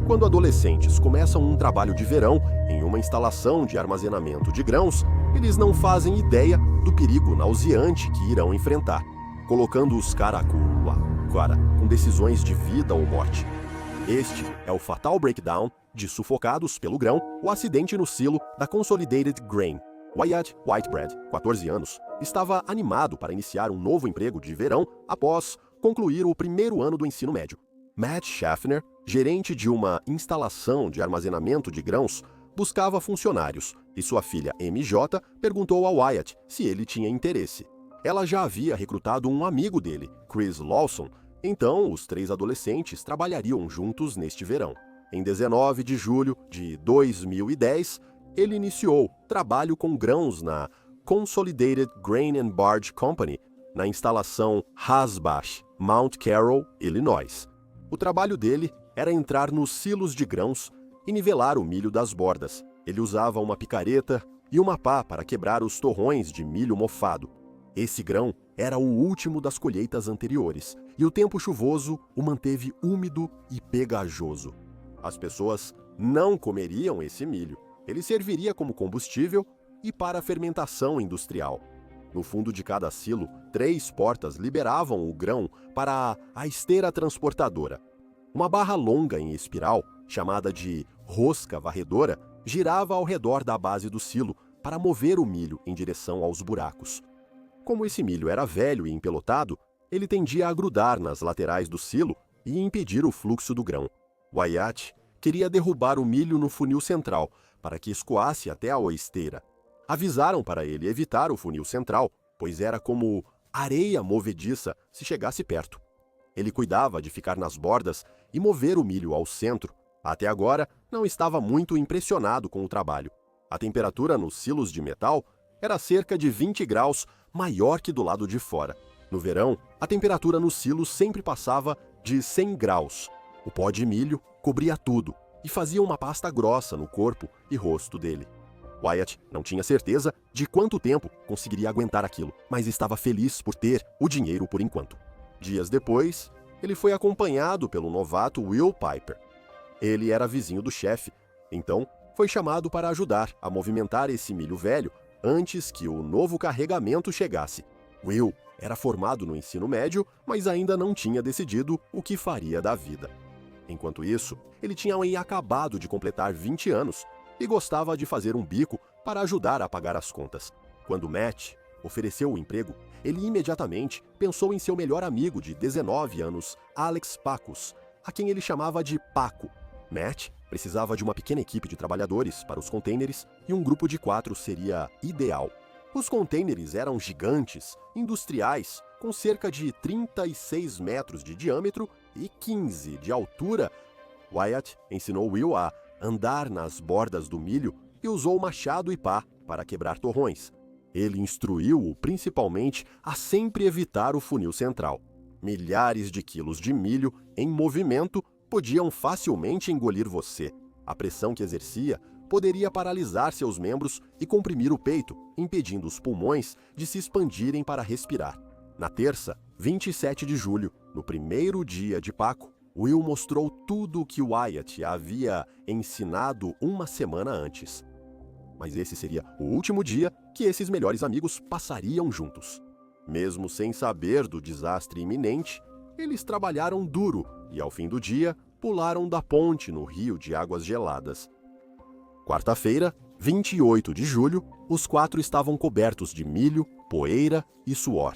Quando adolescentes começam um trabalho de verão em uma instalação de armazenamento de grãos, eles não fazem ideia do perigo nauseante que irão enfrentar, colocando-os cara com decisões de vida ou morte. Este é o Fatal Breakdown de Sufocados pelo Grão, o acidente no silo da Consolidated Grain. Wyatt Whitebread, 14 anos, estava animado para iniciar um novo emprego de verão após concluir o primeiro ano do ensino médio. Matt Schaffner, gerente de uma instalação de armazenamento de grãos, buscava funcionários e sua filha MJ perguntou ao Wyatt se ele tinha interesse. Ela já havia recrutado um amigo dele, Chris Lawson, então os três adolescentes trabalhariam juntos neste verão. Em 19 de julho de 2010, ele iniciou trabalho com grãos na Consolidated Grain and Barge Company, na instalação Hasbach, Mount Carroll, Illinois. O trabalho dele era entrar nos silos de grãos e nivelar o milho das bordas. Ele usava uma picareta e uma pá para quebrar os torrões de milho mofado. Esse grão era o último das colheitas anteriores, e o tempo chuvoso o manteve úmido e pegajoso. As pessoas não comeriam esse milho. Ele serviria como combustível e para a fermentação industrial. No fundo de cada silo, 3 portas liberavam o grão para a esteira transportadora. Uma barra longa em espiral, chamada de rosca varredora, girava ao redor da base do silo para mover o milho em direção aos buracos. Como esse milho era velho e empelotado, ele tendia a grudar nas laterais do silo e impedir o fluxo do grão. Wyatt queria derrubar o milho no funil central para que escoasse até a esteira. Avisaram para ele evitar o funil central, pois era como areia movediça se chegasse perto. Ele cuidava de ficar nas bordas e mover o milho ao centro. Até agora, não estava muito impressionado com o trabalho. A temperatura nos silos de metal era cerca de 20 graus maior que do lado de fora. No verão, a temperatura nos silos sempre passava de 100 graus. O pó de milho cobria tudo e fazia uma pasta grossa no corpo e rosto dele. Wyatt não tinha certeza de quanto tempo conseguiria aguentar aquilo, mas estava feliz por ter o dinheiro por enquanto. Dias depois, ele foi acompanhado pelo novato Will Piper. Ele era vizinho do chefe, então foi chamado para ajudar a movimentar esse milho velho antes que o novo carregamento chegasse. Will era formado no ensino médio, mas ainda não tinha decidido o que faria da vida. Enquanto isso, ele tinha acabado de completar 20 anos e gostava de fazer um bico para ajudar a pagar as contas. Quando Matt ofereceu o emprego, ele imediatamente pensou em seu melhor amigo de 19 anos, Alex Pacos, a quem ele chamava de Paco. Matt precisava de uma pequena equipe de trabalhadores para os contêineres e um grupo de 4 seria ideal. Os contêineres eram gigantes, industriais, com cerca de 36 metros de diâmetro e 15 de altura. Wyatt ensinou Will a andar nas bordas do milho e usou machado e pá para quebrar torrões. Ele instruiu-o principalmente a sempre evitar o funil central. Milhares de quilos de milho em movimento podiam facilmente engolir você. A pressão que exercia poderia paralisar seus membros e comprimir o peito, impedindo os pulmões de se expandirem para respirar. Na terça, 27 de julho, no primeiro dia de Paco, Will mostrou tudo o que Wyatt havia ensinado uma semana antes. Mas esse seria o último dia que esses melhores amigos passariam juntos. Mesmo sem saber do desastre iminente, eles trabalharam duro e, ao fim do dia, pularam da ponte no rio de águas geladas. Quarta-feira, 28 de julho, os 4 estavam cobertos de milho, poeira e suor.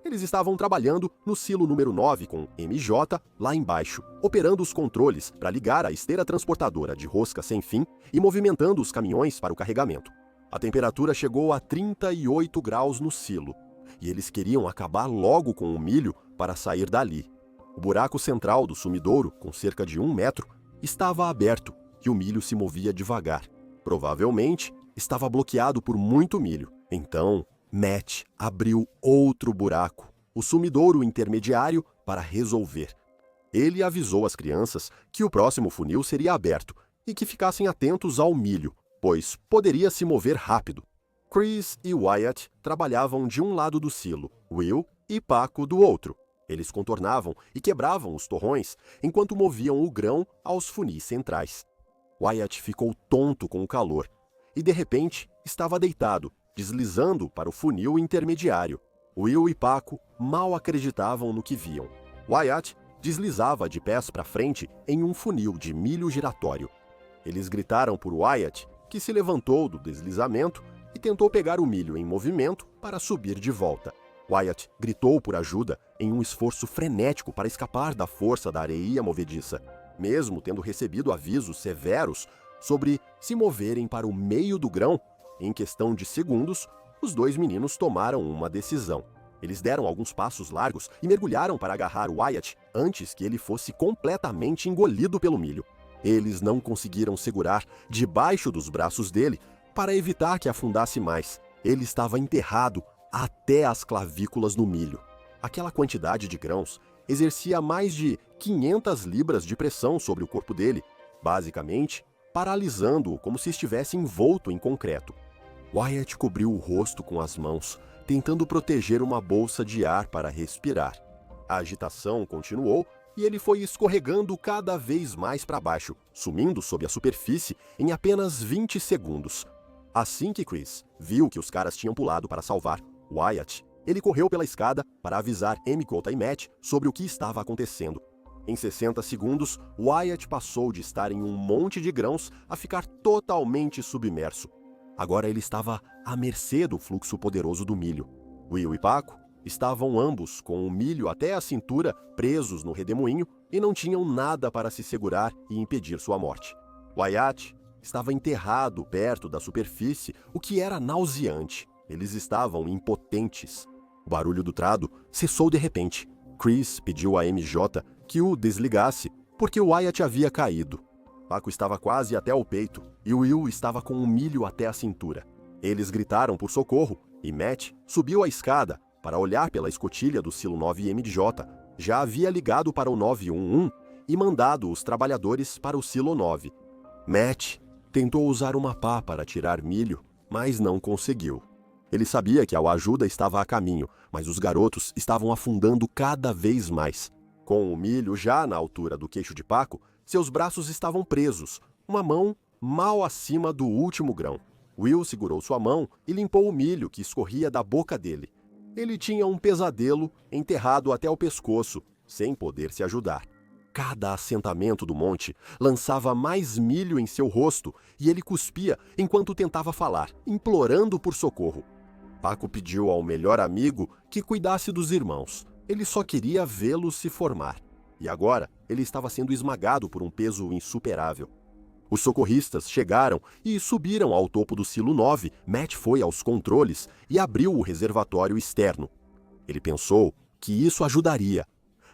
Eles estavam trabalhando no silo número 9 com MJ lá embaixo, operando os controles para ligar a esteira transportadora de rosca sem fim e movimentando os caminhões para o carregamento. A temperatura chegou a 38 graus no silo, e eles queriam acabar logo com o milho para sair dali. O buraco central do sumidouro, com cerca de 1 metro, estava aberto e o milho se movia devagar. Provavelmente, estava bloqueado por muito milho. Então, Matt abriu outro buraco, o sumidouro intermediário, para resolver. Ele avisou as crianças que o próximo funil seria aberto e que ficassem atentos ao milho, pois poderia se mover rápido. Chris e Wyatt trabalhavam de um lado do silo, Will e Paco do outro. Eles contornavam e quebravam os torrões enquanto moviam o grão aos funis centrais. Wyatt ficou tonto com o calor e, de repente, estava deitado, deslizando para o funil intermediário. Will e Paco mal acreditavam no que viam. Wyatt deslizava de pés para frente em um funil de milho giratório. Eles gritaram por Wyatt, que se levantou do deslizamento e tentou pegar o milho em movimento para subir de volta. Wyatt gritou por ajuda em um esforço frenético para escapar da força da areia movediça, mesmo tendo recebido avisos severos sobre se moverem para o meio do grão. Em questão de segundos, os dois meninos tomaram uma decisão. Eles deram alguns passos largos e mergulharam para agarrar Wyatt antes que ele fosse completamente engolido pelo milho. Eles não conseguiram segurar debaixo dos braços dele para evitar que afundasse mais. Ele estava enterrado até as clavículas no milho. Aquela quantidade de grãos exercia mais de 500 libras de pressão sobre o corpo dele, basicamente paralisando-o como se estivesse envolto em concreto. Wyatt cobriu o rosto com as mãos, tentando proteger uma bolsa de ar para respirar. A agitação continuou e ele foi escorregando cada vez mais para baixo, sumindo sob a superfície em apenas 20 segundos. Assim que Chris viu que os caras tinham pulado para salvar Wyatt, ele correu pela escada para avisar Emmicota e Matt sobre o que estava acontecendo. Em 60 segundos, Wyatt passou de estar em um monte de grãos a ficar totalmente submerso. Agora ele estava à mercê do fluxo poderoso do milho. Will e Paco estavam ambos com o milho até a cintura presos no redemoinho e não tinham nada para se segurar e impedir sua morte. Wyatt estava enterrado perto da superfície, o que era nauseante. Eles estavam impotentes. O barulho do trado cessou de repente. Chris pediu a MJ que o desligasse, porque Wyatt havia caído. Paco estava quase até o peito e Will estava com o milho até a cintura. Eles gritaram por socorro e Matt subiu a escada para olhar pela escotilha do silo 9MJ. Já havia ligado para o 911 e mandado os trabalhadores para o silo 9. Matt tentou usar uma pá para tirar milho, mas não conseguiu. Ele sabia que a ajuda estava a caminho, mas os garotos estavam afundando cada vez mais. Com o milho já na altura do queixo de Paco, seus braços estavam presos, uma mão mal acima do último grão. Will segurou sua mão e limpou o milho que escorria da boca dele. Ele tinha um pesadelo enterrado até o pescoço, sem poder se ajudar. Cada assentamento do monte lançava mais milho em seu rosto e ele cuspia enquanto tentava falar, implorando por socorro. Paco pediu ao melhor amigo que cuidasse dos irmãos. Ele só queria vê-los se formar. E agora ele estava sendo esmagado por um peso insuperável. Os socorristas chegaram e subiram ao topo do silo 9. Matt foi aos controles e abriu o reservatório externo. Ele pensou que isso ajudaria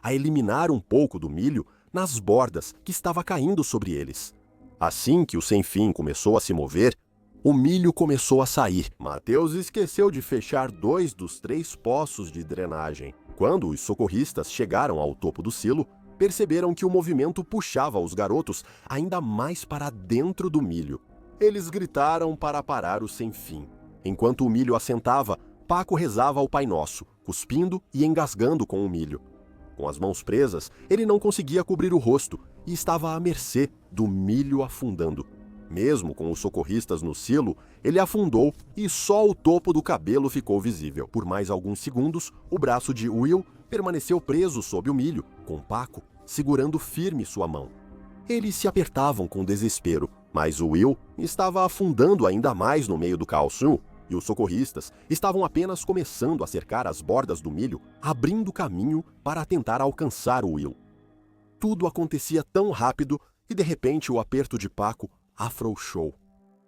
a eliminar um pouco do milho nas bordas que estava caindo sobre eles. Assim que o sem-fim começou a se mover, o milho começou a sair. Mateus esqueceu de fechar 2 dos 3 poços de drenagem. Quando os socorristas chegaram ao topo do silo, perceberam que o movimento puxava os garotos ainda mais para dentro do milho. Eles gritaram para parar o sem-fim. Enquanto o milho assentava, Paco rezava ao Pai Nosso, cuspindo e engasgando com o milho. Com as mãos presas, ele não conseguia cobrir o rosto e estava à mercê do milho afundando. Mesmo com os socorristas no silo, ele afundou e só o topo do cabelo ficou visível. Por mais alguns segundos, o braço de Will permaneceu preso sob o milho, com Paco segurando firme sua mão. Eles se apertavam com desespero, mas o Will estava afundando ainda mais no meio do caos e os socorristas estavam apenas começando a cercar as bordas do milho, abrindo caminho para tentar alcançar o Will. Tudo acontecia tão rápido e de repente o aperto de Paco afrouxou.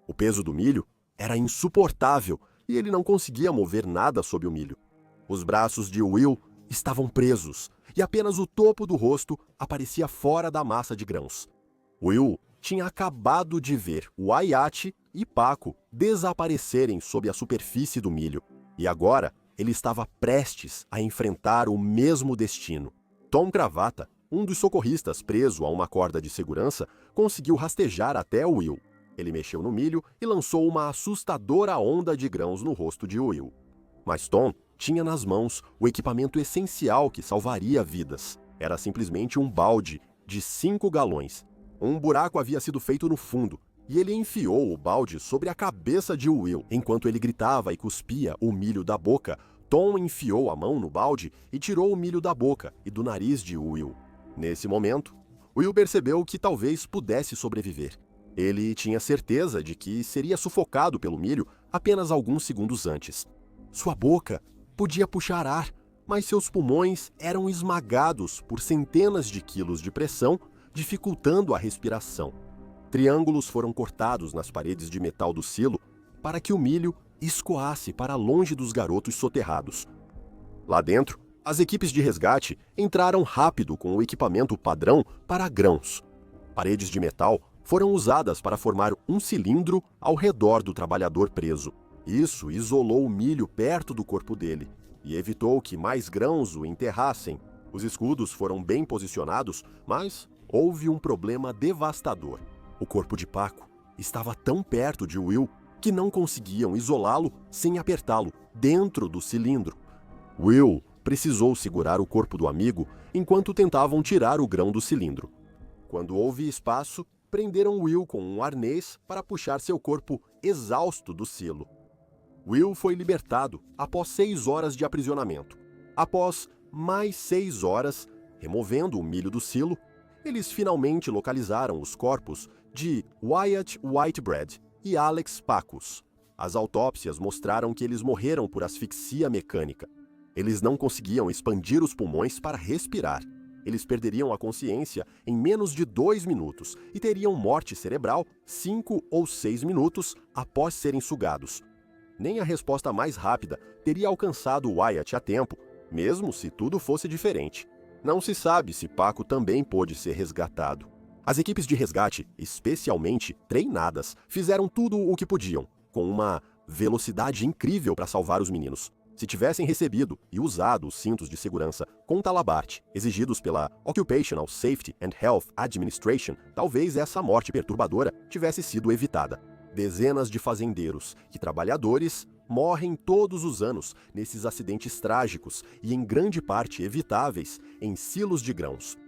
O peso do milho era insuportável e ele não conseguia mover nada sob o milho. Os braços de Will estavam presos e apenas o topo do rosto aparecia fora da massa de grãos. Will tinha acabado de ver Wyatt e Paco desaparecerem sob a superfície do milho e agora ele estava prestes a enfrentar o mesmo destino. Tom Gravata, um dos socorristas preso a uma corda de segurança, conseguiu rastejar até Will. Ele mexeu no milho e lançou uma assustadora onda de grãos no rosto de Will. Mas Tom tinha nas mãos o equipamento essencial que salvaria vidas. Era simplesmente um balde de 5 galões. Um buraco havia sido feito no fundo, e ele enfiou o balde sobre a cabeça de Will. Enquanto ele gritava e cuspia o milho da boca, Tom enfiou a mão no balde e tirou o milho da boca e do nariz de Will. Nesse momento, Will percebeu que talvez pudesse sobreviver. Ele tinha certeza de que seria sufocado pelo milho apenas alguns segundos antes. Sua boca podia puxar ar, mas seus pulmões eram esmagados por centenas de quilos de pressão, dificultando a respiração. Triângulos foram cortados nas paredes de metal do silo para que o milho escoasse para longe dos garotos soterrados. Lá dentro, as equipes de resgate entraram rápido com o equipamento padrão para grãos. Paredes de metal foram usadas para formar um cilindro ao redor do trabalhador preso. Isso isolou o milho perto do corpo dele e evitou que mais grãos o enterrassem. Os escudos foram bem posicionados, mas houve um problema devastador. O corpo de Paco estava tão perto de Will que não conseguiam isolá-lo sem apertá-lo dentro do cilindro. Will precisou segurar o corpo do amigo enquanto tentavam tirar o grão do cilindro. Quando houve espaço, prenderam Will com um arnês para puxar seu corpo exausto do silo. Will foi libertado após 6 horas de aprisionamento. Após mais 6 horas, removendo o milho do silo, eles finalmente localizaram os corpos de Wyatt Whitebread e Alex Pacos. As autópsias mostraram que eles morreram por asfixia mecânica. Eles não conseguiam expandir os pulmões para respirar. Eles perderiam a consciência em menos de 2 minutos e teriam morte cerebral 5 ou 6 minutos após serem sugados. Nem a resposta mais rápida teria alcançado Wyatt a tempo, mesmo se tudo fosse diferente. Não se sabe se Paco também pôde ser resgatado. As equipes de resgate, especialmente treinadas, fizeram tudo o que podiam, com uma velocidade incrível para salvar os meninos. Se tivessem recebido e usado os cintos de segurança com talabarte exigidos pela Occupational Safety and Health Administration, talvez essa morte perturbadora tivesse sido evitada. Dezenas de fazendeiros e trabalhadores morrem todos os anos nesses acidentes trágicos e em grande parte evitáveis em silos de grãos.